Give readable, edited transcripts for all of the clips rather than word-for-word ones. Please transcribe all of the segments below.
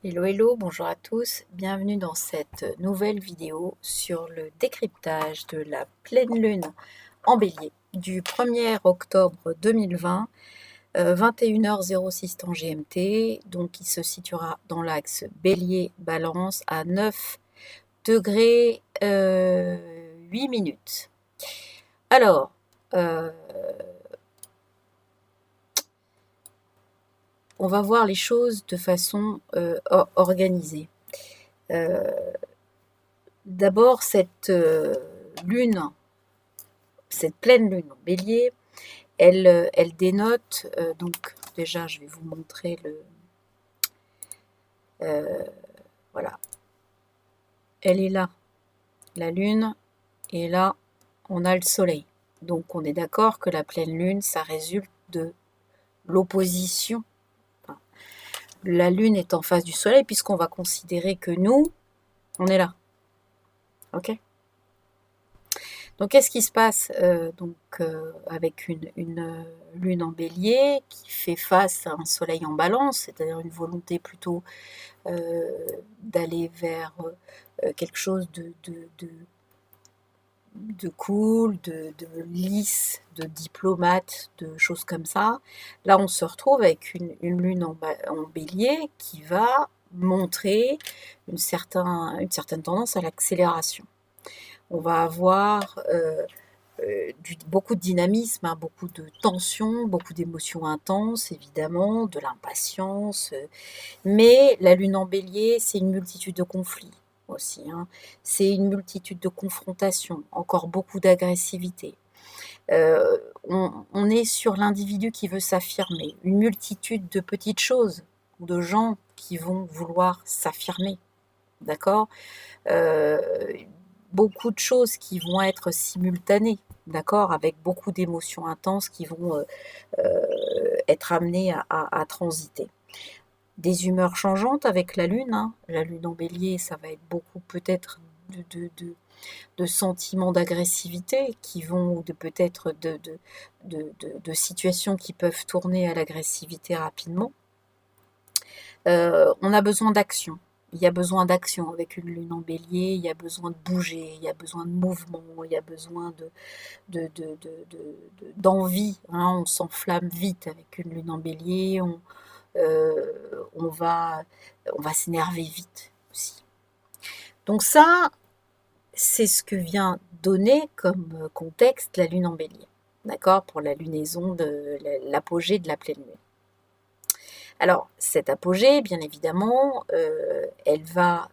Hello, hello, bonjour à tous, bienvenue dans cette nouvelle vidéo sur le décryptage de la pleine lune en bélier du 1er octobre 2020, 21h06 temps GMT, donc qui se situera dans l'axe bélier-balance à 9 degrés 8 minutes. Alors, on va voir les choses de façon organisée. D'abord, cette lune, cette pleine lune en bélier, elle dénote, donc déjà je vais vous montrer voilà, elle est là, la lune, et là on a le soleil. Donc on est d'accord que la pleine lune, ça résulte de l'opposition. Enfin, la lune est en face du soleil puisqu'on va considérer que nous, on est là. Ok ? Donc, qu'est-ce qui se passe avec une lune en bélier qui fait face à un soleil en balance, c'est-à-dire une volonté plutôt d'aller vers quelque chose de cool, de lisse, de diplomate, de choses comme ça. Là, on se retrouve avec une lune en bélier qui va montrer une certaine tendance à l'accélération. On va avoir beaucoup de dynamisme, hein, beaucoup de tension, beaucoup d'émotions intenses, évidemment, de l'impatience. Mais la lune en bélier, c'est une multitude de conflits aussi. Hein. C'est une multitude de confrontations, encore beaucoup d'agressivité. On est sur l'individu qui veut s'affirmer, une multitude de petites choses ou de gens qui vont vouloir s'affirmer. D'accord beaucoup de choses qui vont être simultanées, d'accord, avec beaucoup d'émotions intenses qui vont être amenées à transiter. Des humeurs changeantes avec la lune, hein. La lune en bélier, ça va être beaucoup peut-être de sentiments d'agressivité qui vont, ou de peut-être de situations qui peuvent tourner à l'agressivité rapidement. On a besoin d'action. Il y a besoin d'action avec une lune en bélier, il y a besoin de bouger, il y a besoin de mouvement, il y a besoin d'envie. Hein. On s'enflamme vite avec une lune en bélier, on va s'énerver vite aussi. Donc ça, c'est ce que vient donner comme contexte la lune en bélier, d'accord, pour la lunaison de l'apogée de la pleine lune. Alors, cette apogée, bien évidemment, elle va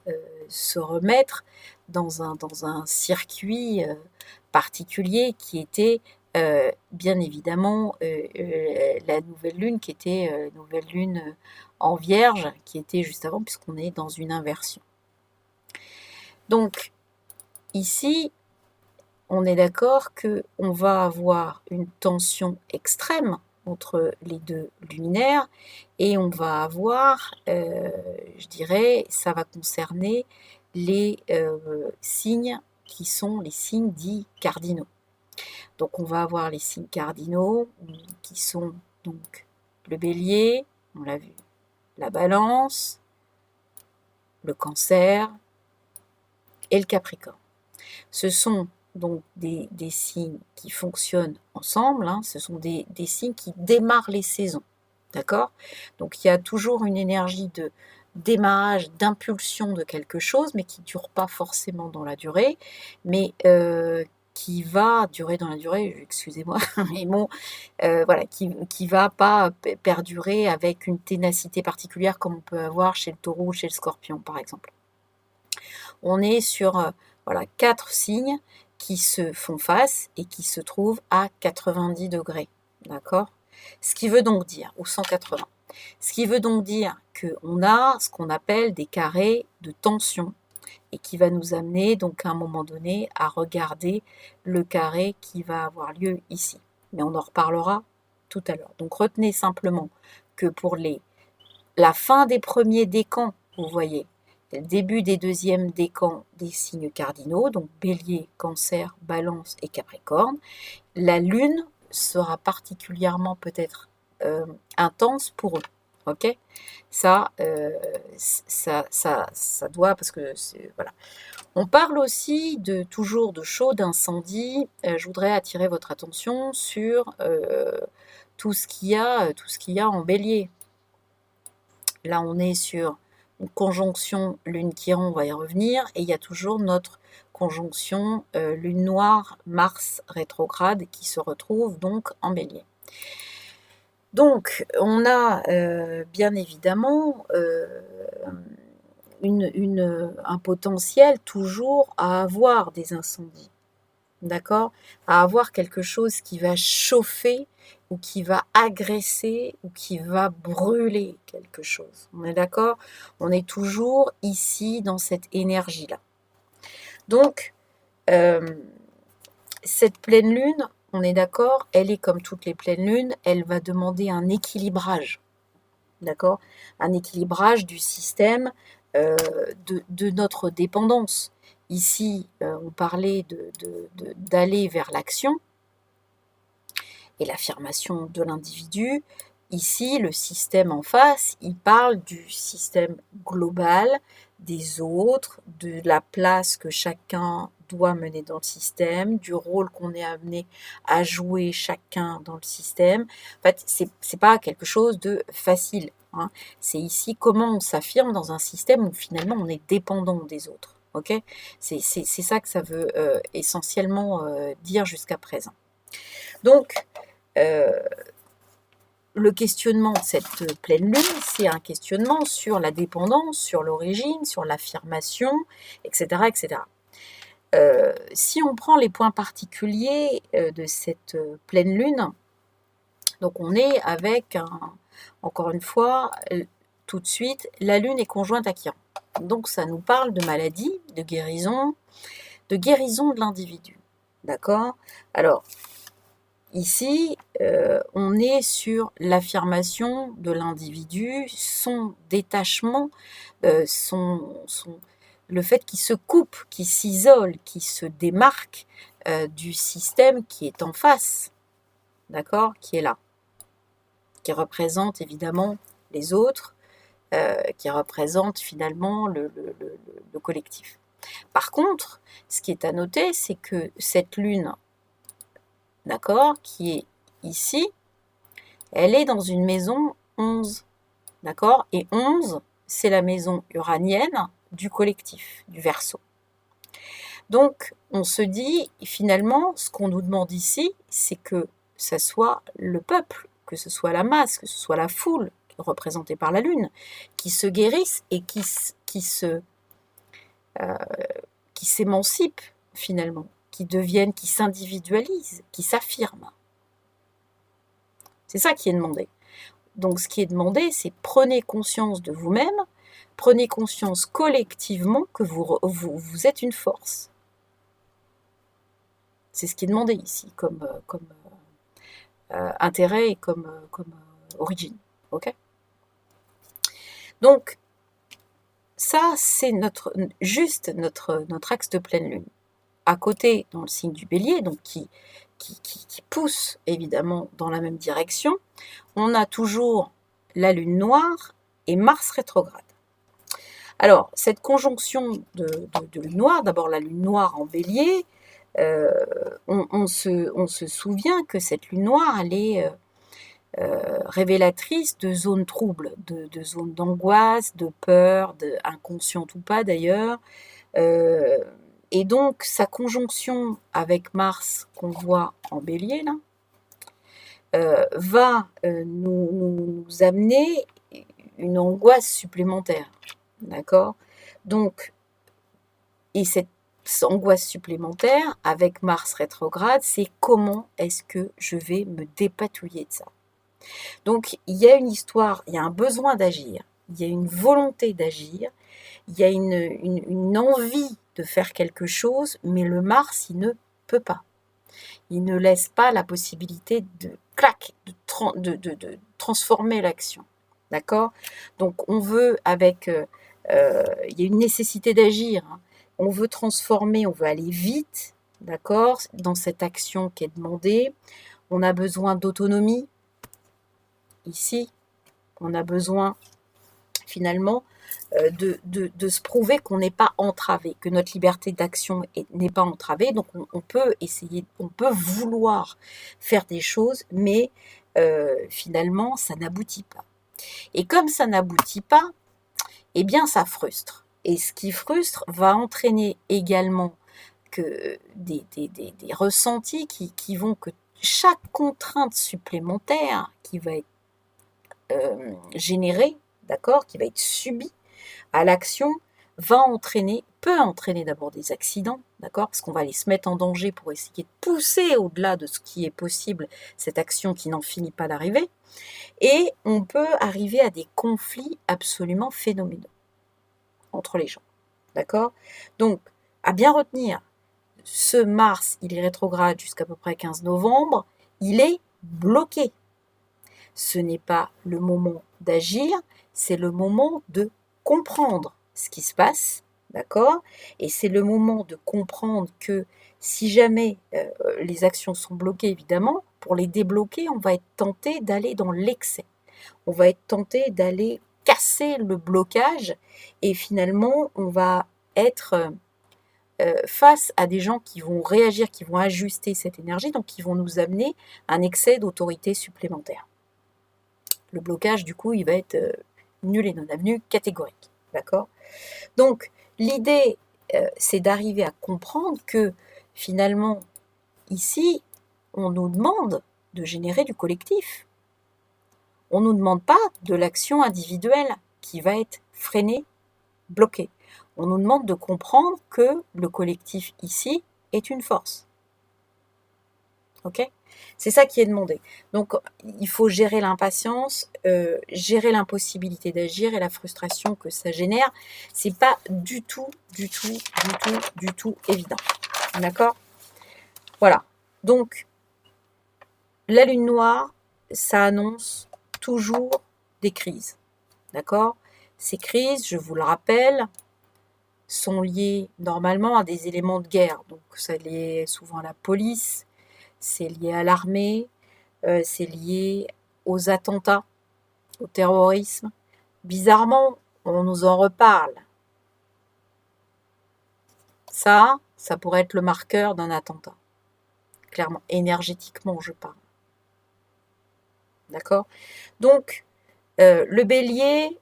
se remettre dans un circuit particulier qui était bien évidemment la nouvelle lune, qui était nouvelle lune en vierge, qui était juste avant, puisqu'on est dans une inversion. Donc, ici, on est d'accord qu'on va avoir une tension extrême entre les deux luminaires et on va avoir, je dirais, ça va concerner les signes qui sont les signes dits cardinaux. Donc on va avoir les signes cardinaux qui sont donc le bélier, on l'a vu, la balance, le cancer et le capricorne. Ce sont donc des signes qui fonctionnent ensemble, hein, ce sont des signes qui démarrent les saisons, d'accord? Donc il y a toujours une énergie de démarrage, d'impulsion de quelque chose, mais qui ne dure pas forcément dans la durée, mais qui va durer dans la durée, excusez-moi, mais bon, voilà, qui va pas perdurer avec une ténacité particulière comme on peut avoir chez le taureau ou chez le scorpion, par exemple. On est sur voilà, 4 signes qui se font face et qui se trouvent à 90 degrés, d'accord? Ce qui veut donc dire, ou 180, ce qui veut donc dire qu'on a ce qu'on appelle des carrés de tension et qui va nous amener donc à un moment donné à regarder le carré qui va avoir lieu ici. Mais on en reparlera tout à l'heure. Donc retenez simplement que pour la fin des premiers décans, vous voyez, le début des deuxièmes décans des signes cardinaux, donc bélier, cancer, balance et capricorne, la lune sera particulièrement peut-être intense pour eux. ok? Ça, ça doit, parce que c'est, voilà. On parle aussi toujours de chaud, d'incendie. Je voudrais attirer votre attention sur tout ce qu'il y a en bélier. Là, on est sur une conjonction Lune-Chiron, on va y revenir, et il y a toujours notre conjonction Lune noire, Mars rétrograde, qui se retrouve donc en bélier. Donc, on a bien évidemment un potentiel toujours à avoir des incendies, d'accord? À avoir quelque chose qui va chauffer ou qui va agresser ou qui va brûler quelque chose. On est d'accord? On est toujours ici dans cette énergie-là. Donc, cette pleine lune, on est d'accord, elle est comme toutes les pleines lunes, elle va demander un équilibrage, d'accord? Un équilibrage du système, de notre dépendance. Ici, on parlait d'aller vers l'action et l'affirmation de l'individu. Ici, le système en face, il parle du système global, des autres, de la place que chacun doit mener dans le système, du rôle qu'on est amené à jouer chacun dans le système. En fait, c'est pas quelque chose de facile, hein. C'est ici comment on s'affirme dans un système où finalement on est dépendant des autres. Ok? C'est ça que ça veut essentiellement dire jusqu'à présent. Donc, le questionnement de cette pleine lune, c'est un questionnement sur la dépendance, sur l'origine, sur l'affirmation, etc., etc. Si on prend les points particuliers de cette pleine lune, donc on est avec, encore une fois, tout de suite, la lune est conjointe à Chiron. Donc ça nous parle de maladie, de guérison de l'individu. D'accord? Alors, ici, on est sur l'affirmation de l'individu, son détachement, le fait qu'il se coupe, qu'il s'isole, qu'il se démarque du système qui est en face, d'accord, qui est là, qui représente évidemment les autres, qui représente finalement le collectif. Par contre, ce qui est à noter, c'est que cette lune, d'accord, qui est ici, elle est dans une maison 11, d'accord? Et 11, c'est la maison uranienne du collectif, du Verseau. Donc, on se dit, finalement, ce qu'on nous demande ici, c'est que ce soit le peuple, que ce soit la masse, que ce soit la foule, représentée par la Lune, qui se guérisse et qui s'émancipe, finalement, qui devienne, qui s'individualise, qui s'affirme. C'est ça qui est demandé. Donc, ce qui est demandé, c'est prenez conscience de vous-même, prenez conscience collectivement que vous êtes une force. C'est ce qui est demandé ici, comme intérêt et comme origine. Ok? Donc, ça, c'est juste notre axe de pleine lune. À côté, dans le signe du bélier, donc qui pousse évidemment dans la même direction, on a toujours la lune noire et Mars rétrograde. Alors, cette conjonction de lune noire, d'abord la lune noire en bélier, on se souvient que cette lune noire, elle est révélatrice de zones troubles, de zones d'angoisse, de peur, inconscientes ou pas d'ailleurs. Et donc, sa conjonction avec Mars, qu'on voit en bélier, là, va nous amener une angoisse supplémentaire. D'accord? Donc, et cette angoisse supplémentaire avec Mars rétrograde, c'est comment est-ce que je vais me dépatouiller de ça? Donc, il y a une histoire, il y a un besoin d'agir, il y a une volonté d'agir, il y a une envie de faire quelque chose, mais le Mars, il ne peut pas. Il ne laisse pas la possibilité de transformer l'action. D'accord? Donc, on veut il y a une nécessité d'agir, hein. On veut transformer, on veut aller vite, d'accord, dans cette action qui est demandée. On a besoin d'autonomie, ici, On a besoin finalement de se prouver qu'on n'est pas entravé, que notre liberté d'action n'est pas entravée. Donc on peut essayer, on peut vouloir faire des choses, mais finalement ça n'aboutit pas. Et comme ça n'aboutit pas, eh bien ça frustre. Et ce qui frustre va entraîner également que des ressentis qui vont que chaque contrainte supplémentaire qui va être générée, d'accord, qui va être subie à l'action, peut entraîner d'abord des accidents, d'accord, parce qu'on va aller se mettre en danger pour essayer de pousser au-delà de ce qui est possible cette action qui n'en finit pas d'arriver, et on peut arriver à des conflits absolument phénoménaux entre les gens, d'accord. Donc, à bien retenir, ce Mars, il est rétrograde jusqu'à peu près 15 novembre, il est bloqué. Ce n'est pas le moment d'agir, c'est le moment de comprendre ce qui se passe, d'accord? Et c'est le moment de comprendre que si jamais les actions sont bloquées, évidemment, pour les débloquer, on va être tenté d'aller dans l'excès. On va être tenté d'aller casser le blocage et finalement, on va être face à des gens qui vont réagir, qui vont ajuster cette énergie, donc qui vont nous amener un excès d'autorité supplémentaire. Le blocage, du coup, il va être nul et non avenu, catégorique. D'accord? Donc, l'idée, c'est d'arriver à comprendre que, finalement, ici, on nous demande de générer du collectif. On ne nous demande pas de l'action individuelle qui va être freinée, bloquée. On nous demande de comprendre que le collectif, ici, est une force. Ok ? C'est ça qui est demandé. Donc, il faut gérer l'impatience, gérer l'impossibilité d'agir et la frustration que ça génère. C'est pas du tout évident. D'accord ? Voilà. Donc, la lune noire, ça annonce toujours des crises. D'accord ? Ces crises, je vous le rappelle, sont liées normalement à des éléments de guerre. Donc, ça est lié souvent à la police, c'est lié à l'armée, c'est lié aux attentats, au terrorisme. Bizarrement, on nous en reparle. Ça pourrait être le marqueur d'un attentat. Clairement, énergétiquement, je parle. D'accord ? Donc, le bélier,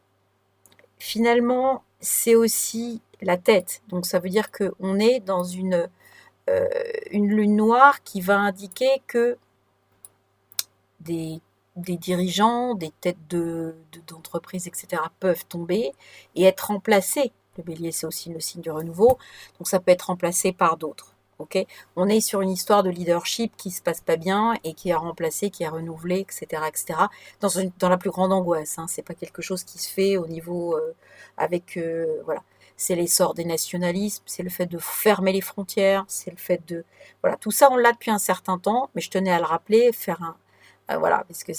finalement, c'est aussi la tête. Donc, ça veut dire qu'on est dans une lune noire qui va indiquer que des dirigeants, des têtes d'entreprises, etc. peuvent tomber et être remplacés. Le bélier, c'est aussi le signe du renouveau, donc ça peut être remplacé par d'autres. Okay, on est sur une histoire de leadership qui se passe pas bien et qui a remplacé, qui a renouvelé, etc., etc. Dans la plus grande angoisse. Hein, c'est pas quelque chose qui se fait au niveau voilà. C'est l'essor des nationalismes, c'est le fait de fermer les frontières, c'est le fait de voilà. Tout ça, on l'a depuis un certain temps, mais je tenais à le rappeler, voilà, parce que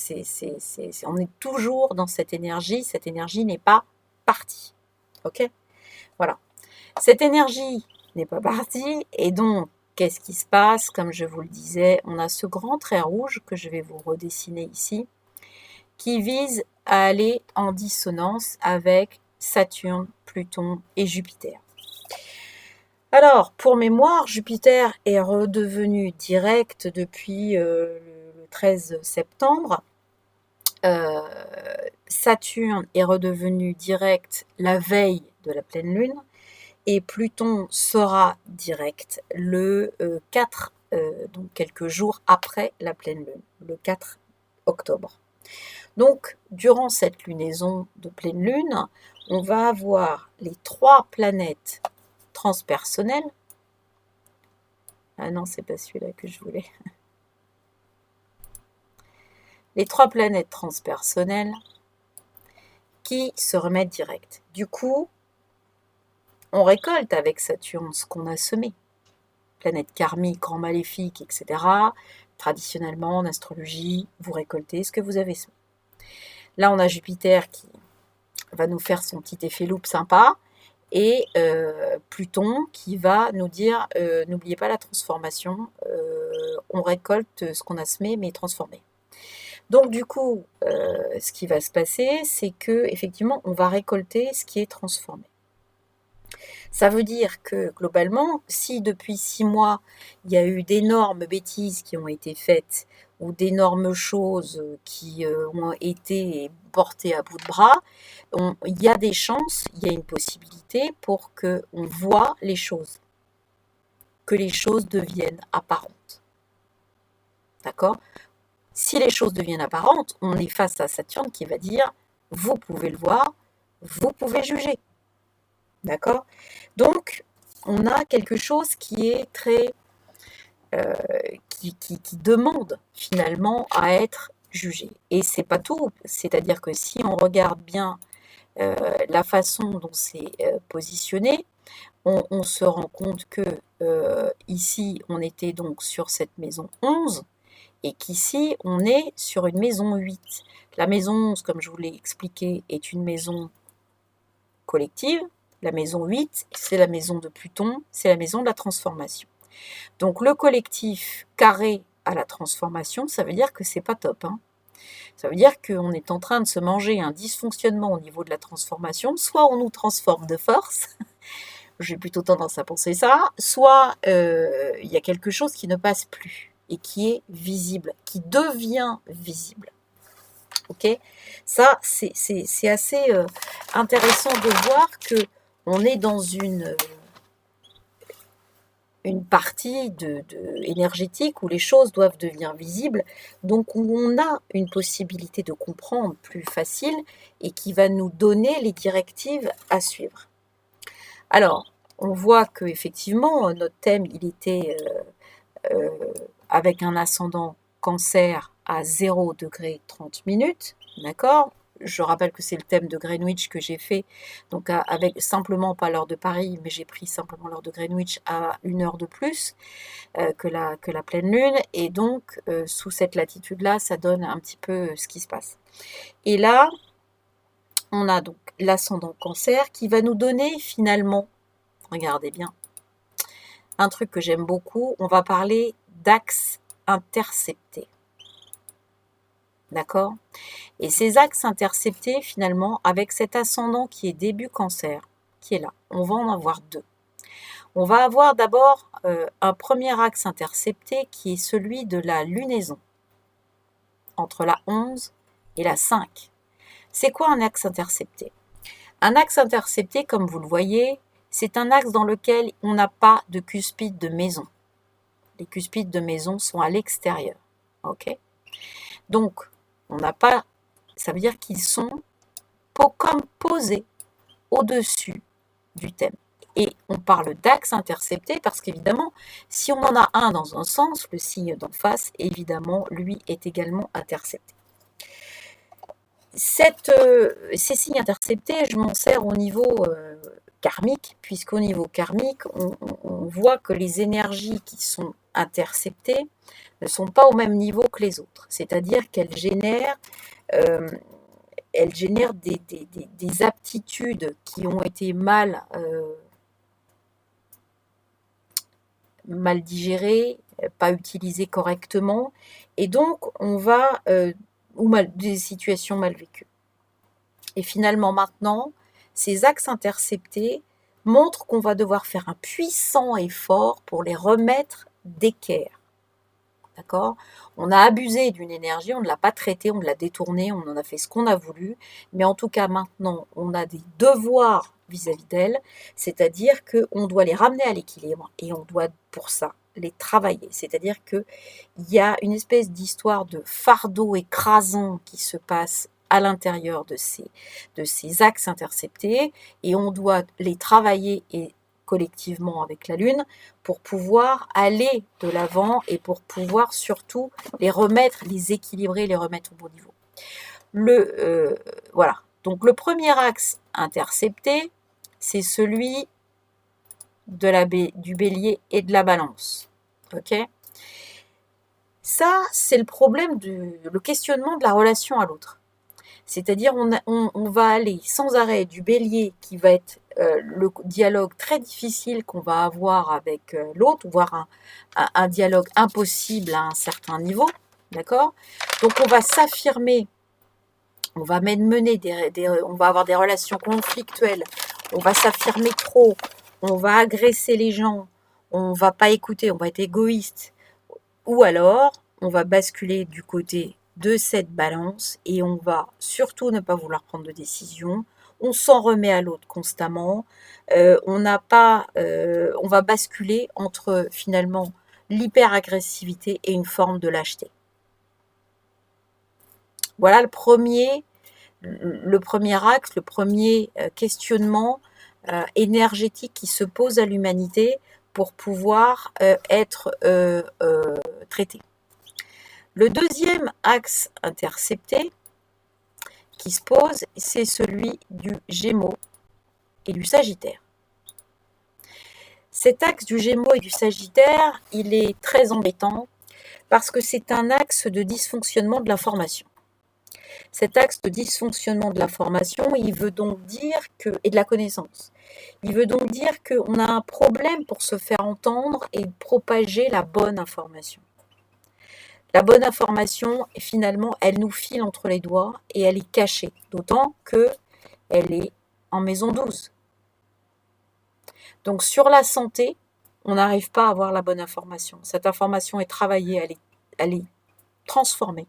on est toujours dans cette énergie n'est pas partie. Ok ? Voilà. Cette énergie n'est pas partie, et donc, qu'est-ce qui se passe ? Comme je vous le disais, on a ce grand trait rouge que je vais vous redessiner ici, qui vise à aller en dissonance avec Saturne, Pluton et Jupiter. Alors, pour mémoire, Jupiter est redevenu direct depuis le 13 septembre. Saturne est redevenu direct la veille de la pleine lune et Pluton sera direct le 4, donc quelques jours après la pleine lune, le 4 octobre. Donc, durant cette lunaison de pleine lune, on va avoir les 3 planètes transpersonnelles. Ah non, c'est pas celui-là que je voulais. Les 3 planètes transpersonnelles qui se remettent direct. Du coup, on récolte avec Saturne ce qu'on a semé. Planète karmique, grand maléfique, etc. Traditionnellement, en astrologie, vous récoltez ce que vous avez semé. Là, on a Jupiter qui va nous faire son petit effet loupe sympa. Et Pluton qui va nous dire n'oubliez pas la transformation, on récolte ce qu'on a semé mais transformé. Donc du coup, ce qui va se passer, c'est que effectivement, on va récolter ce qui est transformé. Ça veut dire que globalement, si depuis 6 mois, il y a eu d'énormes bêtises qui ont été faites ou d'énormes choses qui ont été portées à bout de bras, il y a des chances, il y a une possibilité pour qu'on voit les choses, que les choses deviennent apparentes. D'accord? Si les choses deviennent apparentes, on est face à Saturne qui va dire, vous pouvez le voir, vous pouvez juger. D'accord? Donc, on a quelque chose qui est très, qui demande finalement à être jugé. Et c'est pas tout. C'est-à-dire que si on regarde bien la façon dont c'est positionné, on se rend compte que ici, on était donc sur cette maison 11 et qu'ici, on est sur une maison 8. La maison 11, comme je vous l'ai expliqué, est une maison collective. La maison 8, c'est la maison de Pluton, c'est la maison de la transformation. Donc le collectif carré à la transformation, ça veut dire que c'est pas top. Hein. Ça veut dire qu'on est en train de se manger un dysfonctionnement au niveau de la transformation. Soit on nous transforme de force, j'ai plutôt tendance à penser ça, soit il y a quelque chose qui ne passe plus et qui est visible, qui devient visible. Ok, ça c'est assez intéressant de voir que on est dans une partie énergétique où les choses doivent devenir visibles, donc où on a une possibilité de comprendre plus facile et qui va nous donner les directives à suivre. Alors, on voit que effectivement notre thème il était avec un ascendant Cancer à 0 degré 30 minutes, d'accord? Je rappelle que c'est le thème de Greenwich que j'ai fait, donc avec simplement pas l'heure de Paris, mais j'ai pris simplement l'heure de Greenwich à 1 heure de plus que la pleine lune, et donc sous cette latitude-là, ça donne un petit peu ce qui se passe. Et là, on a donc l'ascendant Cancer qui va nous donner finalement, regardez bien, un truc que j'aime beaucoup, on va parler d'axes interceptés. D'accord? Et ces axes interceptés, finalement, avec cet ascendant qui est début Cancer, qui est là, on va en avoir deux. On va avoir d'abord un premier axe intercepté qui est celui de la lunaison, entre la 11 et la 5. C'est quoi un axe intercepté? Un axe intercepté, comme vous le voyez, c'est un axe dans lequel on n'a pas de cuspide de maison. Les cuspides de maison sont à l'extérieur. Ok? Donc, on n'a pas, ça veut dire qu'ils sont comme posés au-dessus du thème. Et on parle d'axe intercepté parce qu'évidemment, si on en a un dans un sens, le signe d'en face, évidemment, lui est également intercepté. Ces signes interceptés, je m'en sers au niveau karmique, puisqu'au niveau karmique, on voit que les énergies qui sont interceptées ne sont pas au même niveau que les autres. C'est-à-dire qu'elles génèrent, des aptitudes qui ont été mal digérées, pas utilisées correctement, et donc on va, des situations mal vécues. Et finalement maintenant, ces axes interceptés montrent qu'on va devoir faire un puissant effort pour les remettre d'équerre. D'accord? On a abusé d'une énergie, on ne l'a pas traitée, on l'a détournée, on en a fait ce qu'on a voulu, mais en tout cas maintenant, on a des devoirs vis-à-vis d'elle, c'est-à-dire qu'on doit les ramener à l'équilibre et on doit pour ça les travailler. C'est-à-dire qu'il y a une espèce d'histoire de fardeau écrasant qui se passe à l'intérieur de ces axes interceptés et on doit les travailler et collectivement avec la Lune pour pouvoir aller de l'avant et pour pouvoir surtout les remettre, les équilibrer, les remettre au bon niveau. Voilà. Donc le premier axe intercepté, c'est celui du bélier et de la balance. Ok ? Ça, c'est le problème, le questionnement de la relation à l'autre. C'est-à-dire on va aller sans arrêt du bélier qui va être le dialogue très difficile qu'on va avoir avec l'autre, voire un dialogue impossible à un certain niveau, D'accord? Donc on va s'affirmer, on va mener on va avoir des relations conflictuelles, on va s'affirmer trop, on va agresser les gens, on va pas écouter, on va être égoïste. Ou alors, on va basculer du côté de cette balance et on va surtout ne pas vouloir prendre de décision. On s'en remet à l'autre constamment. On n'a pas, on va basculer entre finalement l'hyperagressivité et une forme de lâcheté. Voilà le premier axe, le premier questionnement énergétique qui se pose à l'humanité pour pouvoir être traité. Le deuxième axe intercepté qui se pose, c'est celui du Gémeaux et du Sagittaire. Cet axe du Gémeaux et du Sagittaire, il est très embêtant parce que c'est un axe de dysfonctionnement de l'information. Cet axe de dysfonctionnement de l'information, il veut donc dire que, et de la connaissance, il veut donc dire qu'on a un problème pour se faire entendre et propager la bonne information. La bonne information, finalement, elle nous file entre les doigts et elle est cachée, d'autant qu'elle est en maison 12. Donc sur la santé, on n'arrive pas à avoir la bonne information. Cette information est travaillée, elle est transformée,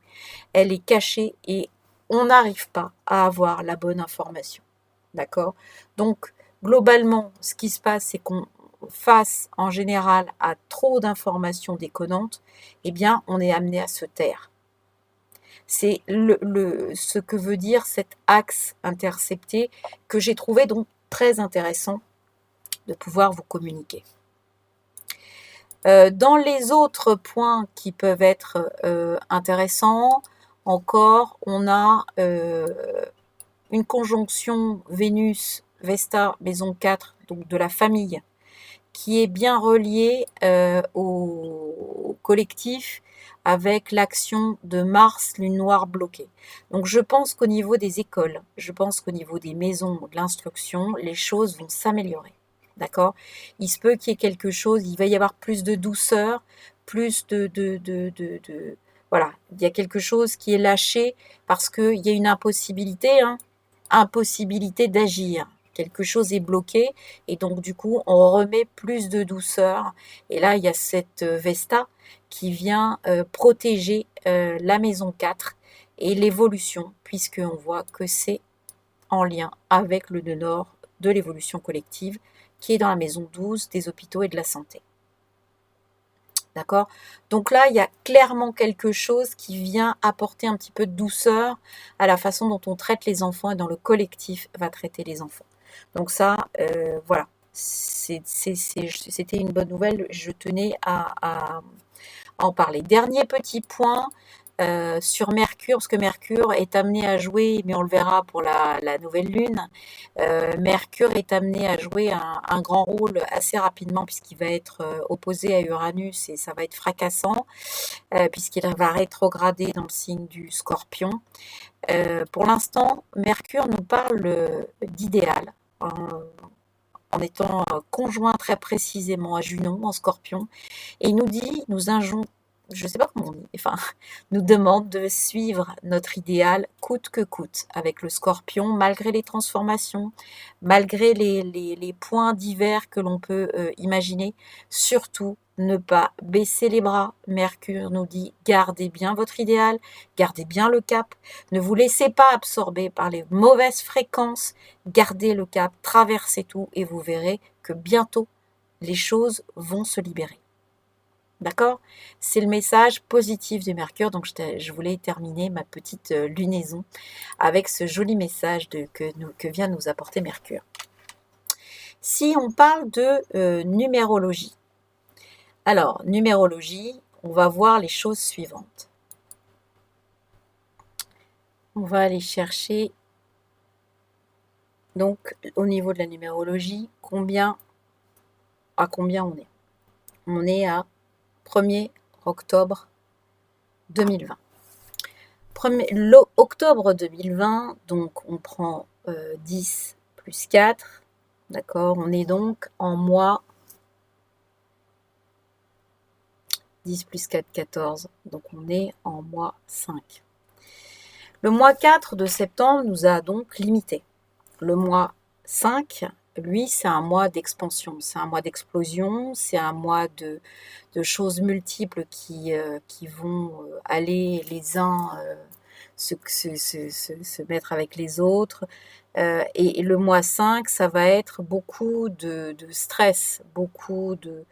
elle est cachée et on n'arrive pas à avoir la bonne information. D'accord? Donc globalement, ce qui se passe, c'est qu'on face en général à trop d'informations déconnantes, eh bien on est amené à se taire. C'est ce que veut dire cet axe intercepté que j'ai trouvé donc très intéressant de pouvoir vous communiquer. Dans les autres points qui peuvent être intéressants, encore, on a une conjonction Vénus-Vesta, maison 4, donc de la famille, qui est bien reliée au collectif avec l'action de Mars, lune noire bloquée. Donc je pense qu'au niveau des écoles, je pense qu'au niveau des maisons de l'instruction, les choses vont s'améliorer. D'accord? Il se peut qu'il y ait quelque chose, il va y avoir plus de douceur, plus voilà, il y a quelque chose qui est lâché parce qu'il y a une impossibilité, impossibilité d'agir. Quelque chose est bloqué et donc du coup on remet plus de douceur. Et là il y a cette Vesta qui vient protéger la maison 4 et l'évolution, puisqu'on voit que c'est en lien avec le nœud nord de l'évolution collective qui est dans la maison 12 des hôpitaux et de la santé. D'accord? Donc là, il y a clairement quelque chose qui vient apporter un petit peu de douceur à la façon dont on traite les enfants et dont le collectif va traiter les enfants. Donc ça, voilà, c'était une bonne nouvelle, je tenais à en parler. Dernier petit point sur Mercure, parce que Mercure est amené à jouer, mais on le verra pour la nouvelle lune, Mercure est amené à jouer un grand rôle assez rapidement puisqu'il va être opposé à Uranus et ça va être fracassant puisqu'il va rétrograder dans le signe du Scorpion. Pour l'instant, Mercure nous parle d'idéal. En étant conjoint très précisément à Junon en Scorpion, et il nous dit, je ne sais pas comment on dit, enfin, nous demande de suivre notre idéal coûte que coûte avec le Scorpion, malgré les transformations, malgré les points divers que l'on peut imaginer. Surtout, ne pas baisser les bras. Mercure nous dit, gardez bien votre idéal, gardez bien le cap, ne vous laissez pas absorber par les mauvaises fréquences, gardez le cap, traversez tout et vous verrez que bientôt, les choses vont se libérer. D'accord? C'est le message positif de Mercure, donc je voulais terminer ma petite lunaison avec ce joli message que vient nous apporter Mercure. Si on parle de numérologie, alors numérologie, on va voir les choses suivantes. On va aller chercher, donc au niveau de la numérologie, à combien on est? On est à 1er octobre 2020. Octobre 2020, donc on prend 10 plus 4, d'accord, on est donc en mois 10 plus 4, 14. Donc on est en mois 5. Le mois 4 de septembre nous a donc limité. Le mois 5, lui, c'est un mois d'expansion, c'est un mois d'explosion, c'est un mois de choses multiples qui vont aller les uns se mettre avec les autres. Et le mois 5, ça va être beaucoup de stress, beaucoup de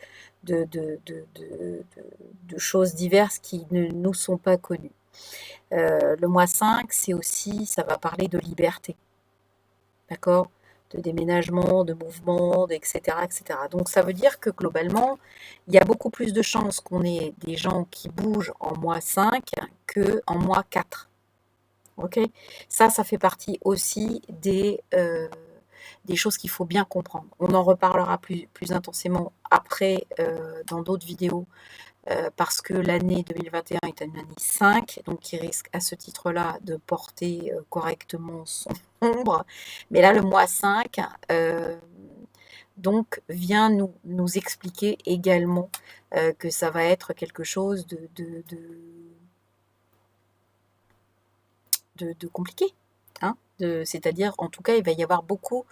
choses diverses qui ne nous sont pas connues. Le mois 5, c'est aussi, ça va parler de liberté, d'accord? De déménagement, de mouvement, etc., etc. Donc ça veut dire que globalement, il y a beaucoup plus de chances qu'on ait des gens qui bougent en mois 5 qu'en mois 4. Ok? Ça fait partie aussi des choses qu'il faut bien comprendre. On en reparlera plus intensément après dans d'autres vidéos parce que l'année 2021 est une année 5, donc qui risque à ce titre-là de porter correctement son ombre. Mais là, le mois 5 donc vient nous expliquer également que ça va être quelque chose de compliqué. Hein, c'est-à-dire, en tout cas, il va y avoir beaucoup.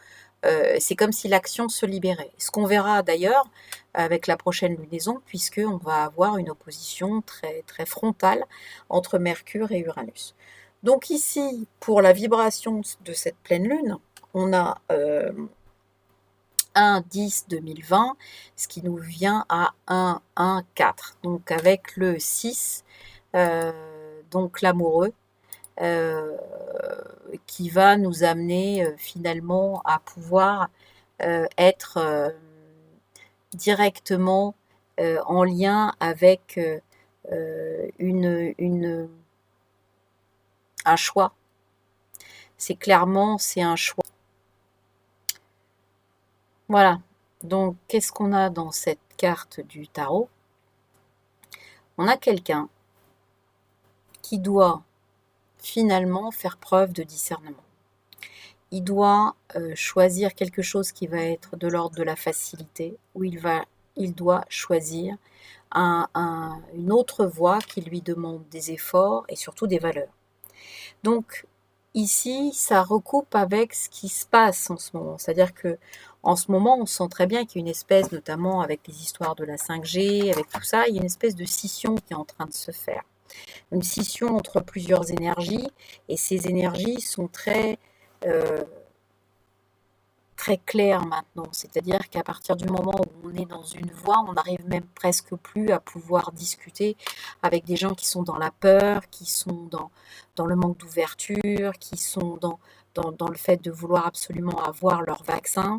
C'est comme si l'action se libérait. Ce qu'on verra d'ailleurs avec la prochaine lunaison, puisqu'on va avoir une opposition très, très frontale entre Mercure et Uranus. Donc ici, pour la vibration de cette pleine lune, on a 1-10-2020, ce qui nous vient à 1-1-4. Donc avec le 6, donc l'amoureux, qui va nous amener finalement à pouvoir être directement en lien avec un choix. C'est un choix. Voilà. Donc, qu'est-ce qu'on a dans cette carte du tarot? On a quelqu'un qui doit finalement faire preuve de discernement. Il doit choisir quelque chose qui va être de l'ordre de la facilité, où il doit choisir une autre voie qui lui demande des efforts et surtout des valeurs. Donc ici, ça recoupe avec ce qui se passe en ce moment. C'est-à-dire que en ce moment, on sent très bien qu'il y a une espèce, notamment avec les histoires de la 5G, avec tout ça, il y a une espèce de scission qui est en train de se faire. Une scission entre plusieurs énergies, et ces énergies sont très claires maintenant. C'est-à-dire qu'à partir du moment où on est dans une voie, on n'arrive même presque plus à pouvoir discuter avec des gens qui sont dans la peur, qui sont dans le manque d'ouverture, qui sont dans le fait de vouloir absolument avoir leur vaccin.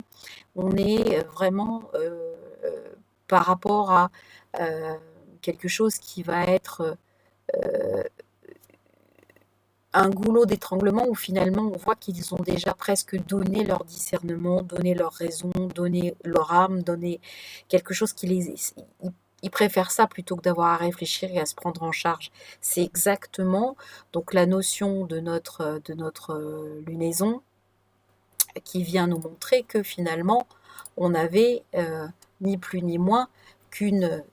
On est vraiment par rapport à quelque chose qui va être un goulot d'étranglement où finalement on voit qu'ils ont déjà presque donné leur discernement, donné leur raison, donné leur âme, donné quelque chose qui ils préfèrent ça plutôt que d'avoir à réfléchir et à se prendre en charge. C'est exactement donc la notion de notre lunaison qui vient nous montrer que finalement on avait ni plus ni moins qu'une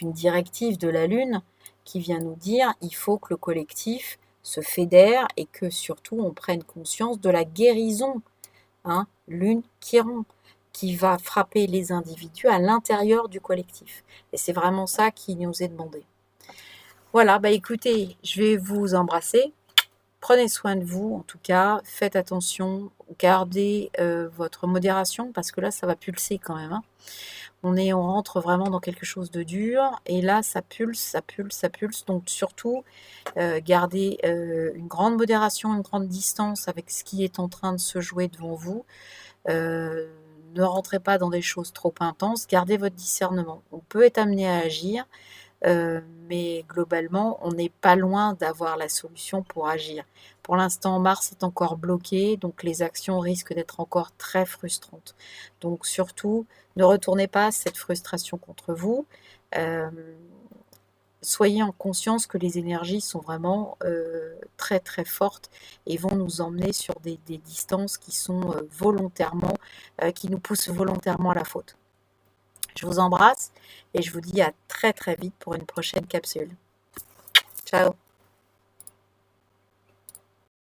directive de la Lune qui vient nous dire il faut que le collectif se fédère et que surtout on prenne conscience de la guérison, hein, Lune Chiron, qui va frapper les individus à l'intérieur du collectif. Et c'est vraiment ça qui nous est demandé. Voilà, bah écoutez, je vais vous embrasser. Prenez soin de vous, en tout cas, faites attention, gardez votre modération, parce que là, ça va pulser quand même. Hein. On rentre vraiment dans quelque chose de dur, et là, ça pulse, ça pulse, ça pulse. Donc, surtout, gardez une grande modération, une grande distance avec ce qui est en train de se jouer devant vous. Ne rentrez pas dans des choses trop intenses, gardez votre discernement. On peut être amené à agir, mais globalement, on n'est pas loin d'avoir la solution pour agir. Pour l'instant, Mars est encore bloqué, donc les actions risquent d'être encore très frustrantes. Donc surtout, ne retournez pas cette frustration contre vous. Soyez en conscience que les énergies sont vraiment très très fortes et vont nous emmener sur des distances qui sont volontairement, qui nous poussent volontairement à la faute. Je vous embrasse et je vous dis à très très vite pour une prochaine capsule. Ciao!